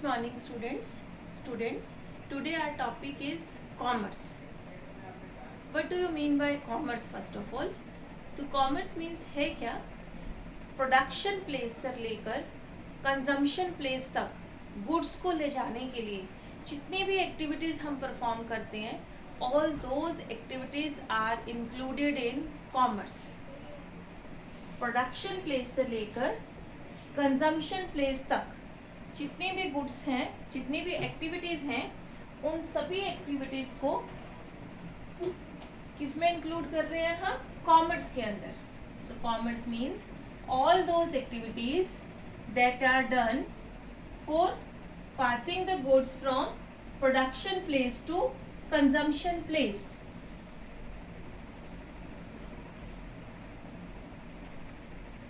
morning students. Today our topic is commerce. What do you mean by commerce first of all? तो commerce means है क्या? Production place से लेकर consumption place तक goods को ले जाने के लिए जितनी भी एक्टिविटीज हम परफॉर्म करते हैं, all those activities are included in commerce. Production place से लेकर कंजम्पशन प्लेस तक जितने भी गुड्स हैं, जितनी भी एक्टिविटीज हैं, उन सभी एक्टिविटीज को किसमें इंक्लूड कर रहे हैं हम? कॉमर्स के अंदर. सो commerce means all those activities that are done for passing the goods from production place to consumption place.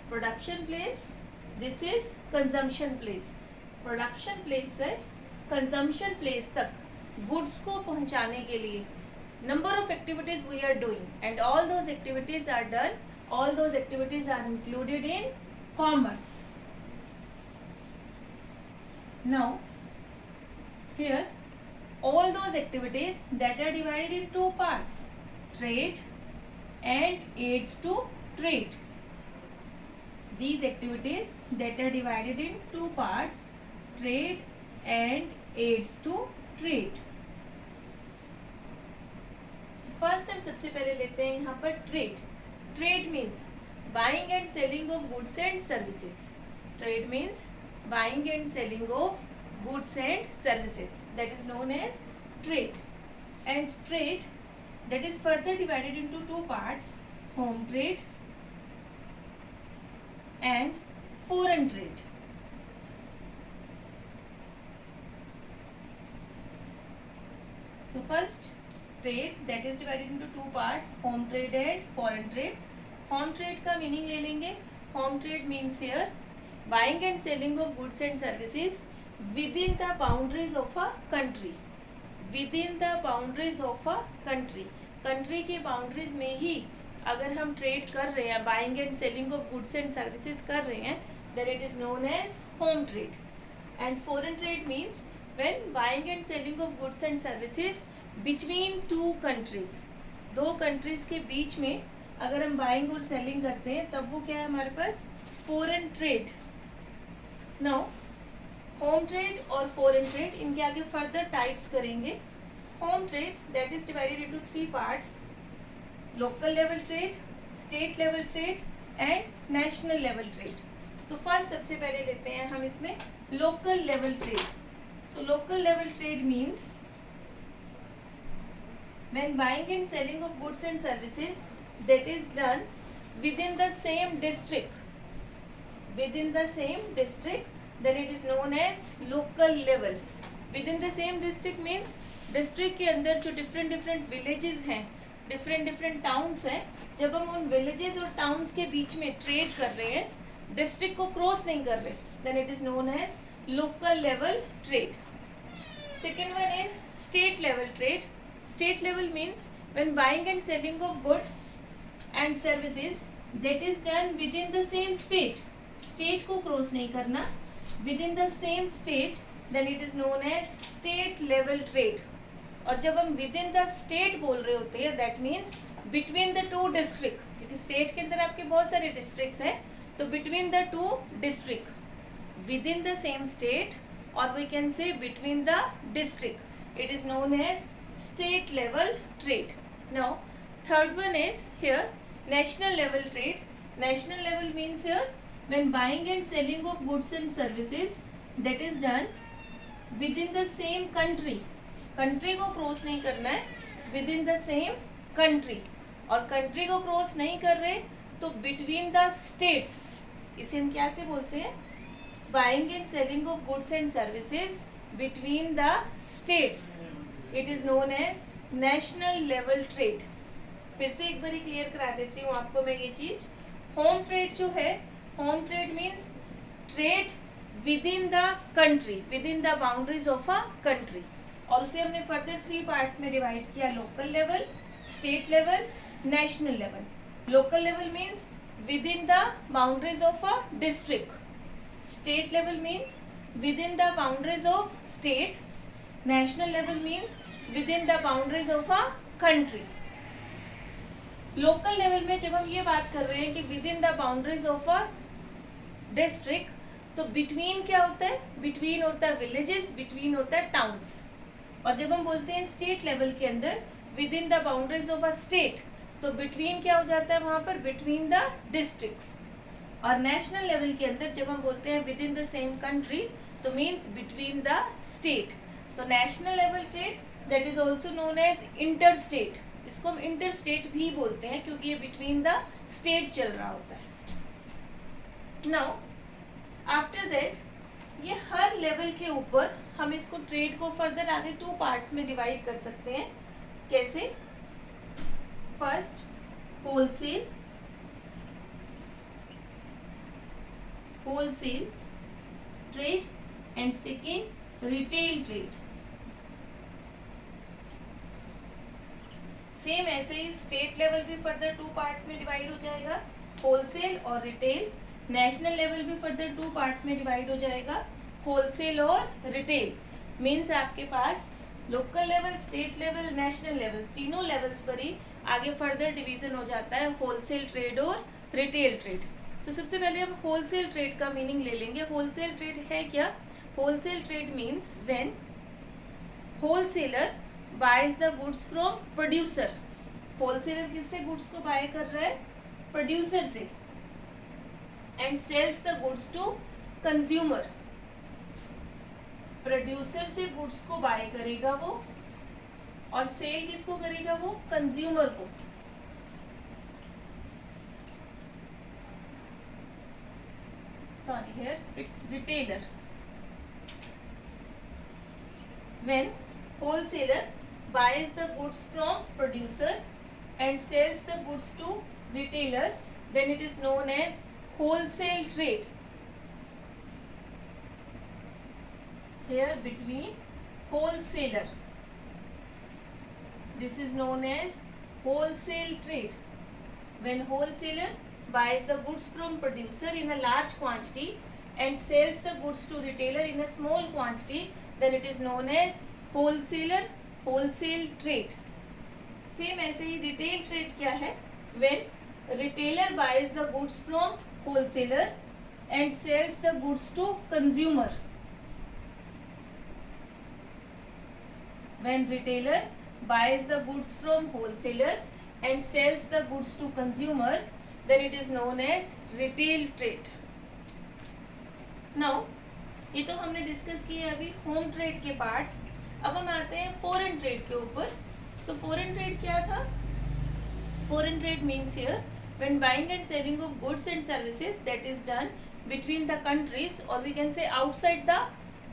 Production place, this is consumption place. Production place से consumption place तक goods को पहुंचाने के लिए number of activities we are doing, and all those activities are done. All those activities are included in commerce. Now, here all those activities that are divided in two parts, trade and aids to trade. These activities that are divided in two parts, trade and aids to trade. So first हम सबसे पहले लेते हैं यहाँ पर trade. Trade means buying and selling of goods and services. Trade means buying and selling of goods and services. That is known as trade. And trade that is further divided into two parts, home trade and foreign trade. So first, trade that is divided into two parts, home trade and foreign trade. Home trade का meaning ले लेंगे. Home trade means here buying and selling of goods and services with in the boundaries of a country. With in the boundaries of a country. Country के boundaries में ही अगर हम trade कर रहे हैं, buying and selling of goods and services कर रहे हैं, then it is known age home trade. And foreign trade means when buying and selling of goods and services between two countries. दो कंट्रीज के बीच में अगर हम बाइंग और selling करते हैं तब वो क्या है हमारे पास? Foreign trade. Now home trade और फॉरेन ट्रेड, इनके आगे फर्दर टाइप्स करेंगे. Home trade that is divided into three parts, local level trade, state level trade and national level trade. तो फर्स्ट सबसे पहले लेते हैं हम इसमें local level trade. So local level trade means when buying and selling of goods and services that is done within the same district, then it is known as local level. Within the same district means district के अंदर जो different villages हैं, different towns हैं, जब हम उन villages और towns के बीच में trade कर रहे हैं, district को cross नहीं कर रहे, then it is known as local level trade. Second one is state level trade. State level means when buying and selling of goods and services that is done within the same state. State को cross नहीं करना, within the same state, then it is known as state level trade. और जब हम within the state बोल रहे होते हैं, that means between the two district, क्योंकि state के अंदर आपके बहुत सारे districts हैं, तो between the two district, within the same state, or we can say between the district, it is known as state level trade. Now third one is here national level trade. National level means here when buying and selling of goods and services that is done within the same country. country को cross नहीं करना है, within the same country. और country को cross नहीं कर रहे तो between the states, इसे हम क्या से बोलते हैं? buying and selling of goods and services between the states, it is known as national level trade. फिर से एक बारी क्लियर करा देती हूँ आपको मैं ये चीज. होम ट्रेड जो है, home trade means trade with in the country, with in the boundaries of a country. और उसे हमने फर्दर थ्री पार्ट्स में डिवाइड किया, local level, state level, national level. Local level means with in the boundaries of a district. State level means within the boundaries of state. National level means within the boundaries of a country. Local level में जब हम ये बात कर रहे हैं कि with in the boundaries of a district, तो बिटवीन क्या होता है? बिटवीन होता है विलेजेस, बिटवीन होता है टाउन्स. और जब हम बोलते हैं स्टेट लेवल के अंदर within the boundaries of a state, तो बिटवीन क्या हो जाता है वहां पर? Between the districts. और नेशनल लेवल के अंदर जब हम बोलते हैं within the same country, तो मीन्स बिटवीन द स्टेट. तो national level trade that is also known as inter state. इसको हम इंटर स्टेट भी बोलते हैं क्योंकि ये बिटवीन द स्टेट चल रहा होता है. नाउ आफ्टर दैट ये हर लेवल के ऊपर हम इसको ट्रेड को फर्दर आगे 2 पार्ट्स में डिवाइड कर सकते हैं. कैसे? First wholesale trade and second retail trade. Same ऐसे ही स्टेट लेवल भी फर्दर 2 पार्ट्स में डिवाइड हो जाएगा, होलसेल और रिटेल. नेशनल लेवल भी फर्दर 2 पार्ट्स में डिवाइड हो जाएगा, होलसेल और रिटेल. मीन्स आपके पास local level, state level, national level, तीनों लेवल्स पर ही आगे फर्दर डिवीजन हो जाता है होलसेल ट्रेड और रिटेल ट्रेड. तो सबसे पहले हम होलसेल ट्रेड का मीनिंग ले लेंगे. होलसेल ट्रेड है क्या? Wholesale trade means when wholesaler buys the goods from producer. Wholesaler किससे गुड्स को बाय कर रहा है? प्रोड्यूसर से. And sells the goods to consumer. Producer से गुड्स को बाय करेगा वो, और सेल किसको करेगा वो? कंज्यूमर को. Sorry, here it's retailer. When wholesaler buys the goods from producer and sells the goods to retailer, then it is known as wholesale trade. Here between wholesaler, this is known as wholesale trade. When wholesaler buys the goods from producer in a large quantity and sells the goods to retailer in a small quantity, then it is known as wholesale trade. Same ऐसे ही retail trade क्या है? When retailer buys the goods from wholesaler and sells the goods to consumer. When retailer buys the goods from wholesaler and sells the goods to consumer, then it is known as retail trade. Now ये तो हमने discuss किए अभी home trade के parts. अब हम आते हैं फॉरेन ट्रेड के ऊपर. तो फॉरेन ट्रेड क्या था? Foreign trade means here when buying and selling of goods and services that is done between the countries, और we can say outside the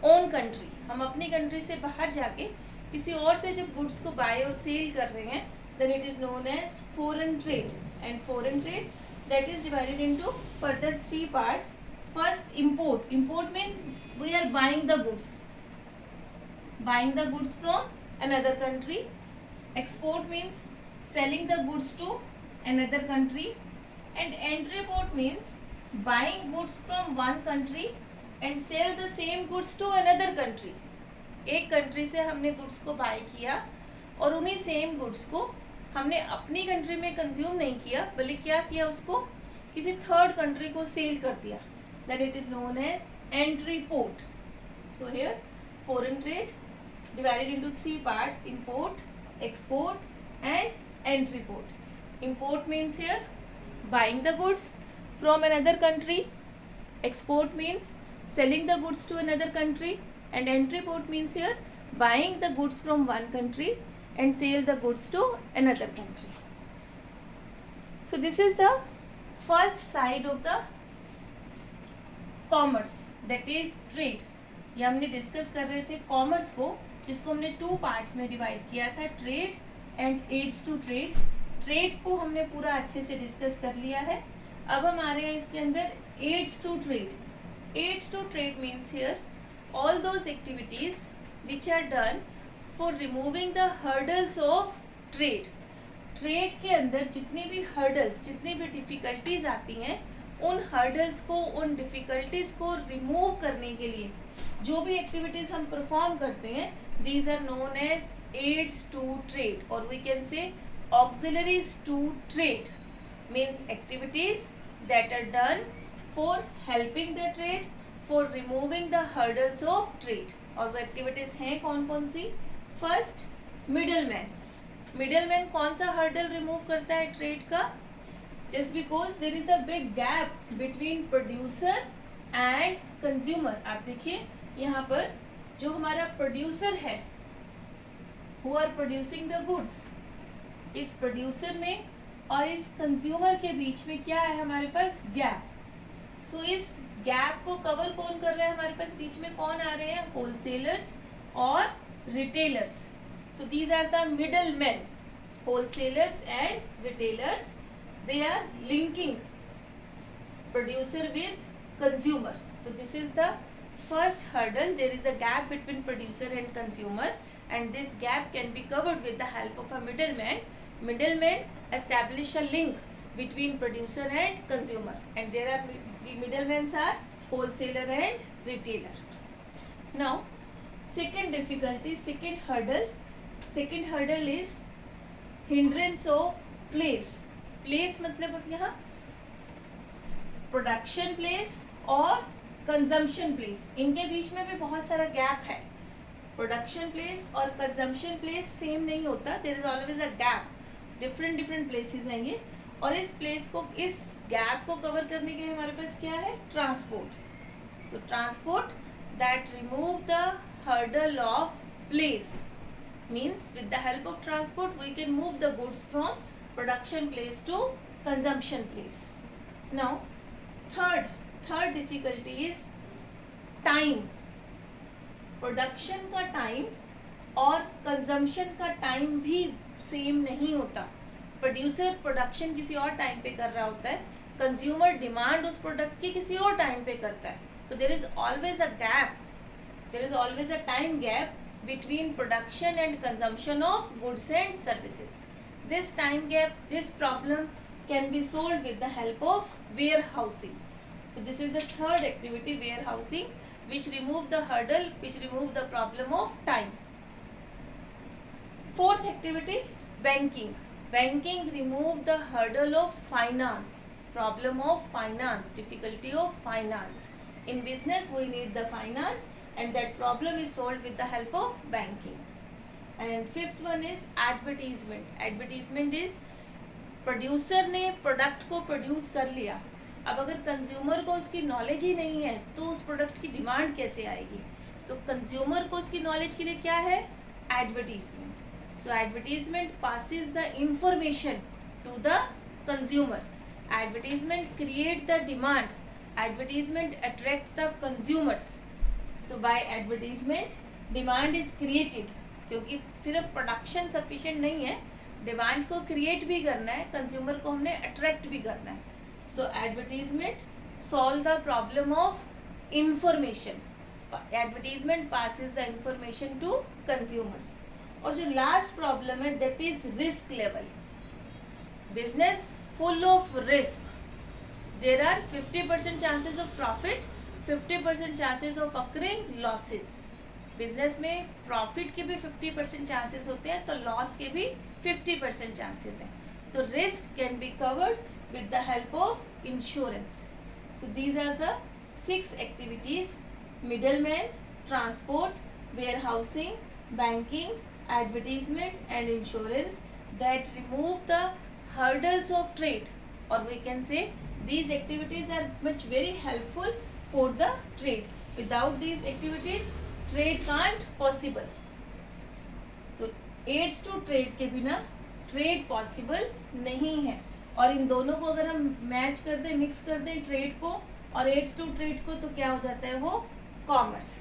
own country. हम अपनी कंट्री से बाहर जाके किसी और से जब गुड्स को बाय और सेल कर रहे हैं, then it is known as foreign trade. And foreign trade that is divided into further 3 parts. First, import. Import means we are buying the goods from another country. Export means selling the goods to another country. And entry port means buying goods from one country and sell the same goods to another country. एक country से हमने goods को bye किया और उन्हीं same goods को हमने अपनी कंट्री में कंज्यूम नहीं किया, बल्कि क्या किया? उसको किसी थर्ड कंट्री को सेल कर दिया. That it is known as entry port. So here foreign trade divided into 3 parts: import, export and entry port. Import means here buying the goods from another country. Export means selling the goods to another country. And entry port means here buying the goods from one country and sell the goods to another country. So this is the first side of the commerce, that is trade. ये हमने discuss कर रहे थे commerce को, जिसको हमने 2 parts में divide किया था, trade and aids to trade. Trade को हमने पूरा अच्छे से डिस्कस कर लिया है. अब हम आ रहे हैं इसके अंदर aids to trade. Aids to trade means here all those activities which are done for removing the hurdles of trade. Trade के अंदर जितनी भी हर्डल्स, जितनी भी डिफिकल्टीज आती हैं, उन हर्डल्स को, उन डिफिकल्टीज को रिमूव करने के लिए जो भी एक्टिविटीज हम परफॉर्म करते हैं, these are known as aids to trade, और we can say auxiliaries to trade, means activities that are done for helping the trade, for removing the hurdles of trade. और वो एक्टिविटीज हैं कौन कौन सी? First, middle man. Middle man कौन सा hurdle remove करता है ट्रेड का? Just because there is a big gap between producer and consumer. आप देखिए यहाँ पर जो हमारा प्रोड्यूसर है, who are producing the goods, इस प्रोड्यूसर में और इस कंज्यूमर के बीच में क्या है हमारे पास? गैप। सो इस गैप को कवर कौन कर रहा है? हमारे पास बीच में कौन आ रहे हैं? होलसेलर्स और retailers. So these are the middle man, wholesalers and retailers. They are linking producer with consumer. So this is the first hurdle. There is a gap between producer and consumer, and this gap can be covered with the help of a middleman. Middleman establish a link between producer and consumer, and there are the middlemen are wholesaler and retailer. Now second difficulty, second hurdle is hindrance of place. Place मतलब यहाँ production place और consumption place, इनके बीच में भी बहुत सारा gap है। प्रोडक्शन प्लेस और कंजम्पशन प्लेस सेम नहीं होता, there is always a gap, different places हैं ये। और इस प्लेस को, इस गैप को कवर करने के लिए हमारे पास क्या है? ट्रांसपोर्ट। तो transport that remove the hurdle of place, means with the help of transport we can move the goods from production place to consumption place. Now third difficulty is time. Production का time और consumption का time भी same नहीं होता। Producer production किसी और time पे कर रहा होता है, कंज्यूमर डिमांड उस प्रोडक्ट की किसी और टाइम पे करता है। तो there is always a gap, there is always a time gap between production and consumption of goods and services. This time gap, this problem can be solved with the help of warehousing. So this is the third activity, warehousing, which remove the hurdle, which remove the problem of time. Fourth activity, banking. Banking remove the hurdle of finance, problem of finance, difficulty of finance. In business we need the finance, and that problem is solved with the help of banking. And fifth one is advertisement. Advertisement is producer ने product को produce कर लिया, अब अगर consumer को उसकी knowledge ही नहीं है तो उस प्रोडक्ट की डिमांड कैसे आएगी? तो कंज्यूमर को उसकी नॉलेज के लिए क्या है? Advertisement. So advertisement passes the information to the consumer, advertisement create the demand, advertisement attract the consumers. So by advertisement demand is created, क्योंकि सिर्फ प्रोडक्शन सफिशिएंट नहीं है, डिमांड को क्रिएट भी करना है, कंज्यूमर को हमने अट्रैक्ट भी करना है। So advertisement solve the problem of information, advertisement passes the information to consumers. और जो लास्ट प्रॉब्लम है that is risk level. Business full of risk, there are 50% chances of profit, 50% chances of occurring losses. Business में profit के भी 50% chances होते हैं, तो loss के भी 50% चांसेस हैं। तो risk can be covered with the help of insurance. So these are the 6 activities: middleman, transport, warehousing, banking, advertisement and insurance that remove the hurdles of trade, or we can say these activities are much very helpful for the trade. Without these activities trade can't possible. तो aids to trade के बिना trade possible नहीं है। और इन दोनों को अगर हम मैच कर दें, मिक्स कर दें ट्रेड को और एड्स टू ट्रेड को, तो क्या हो जाता है वो? कॉमर्स।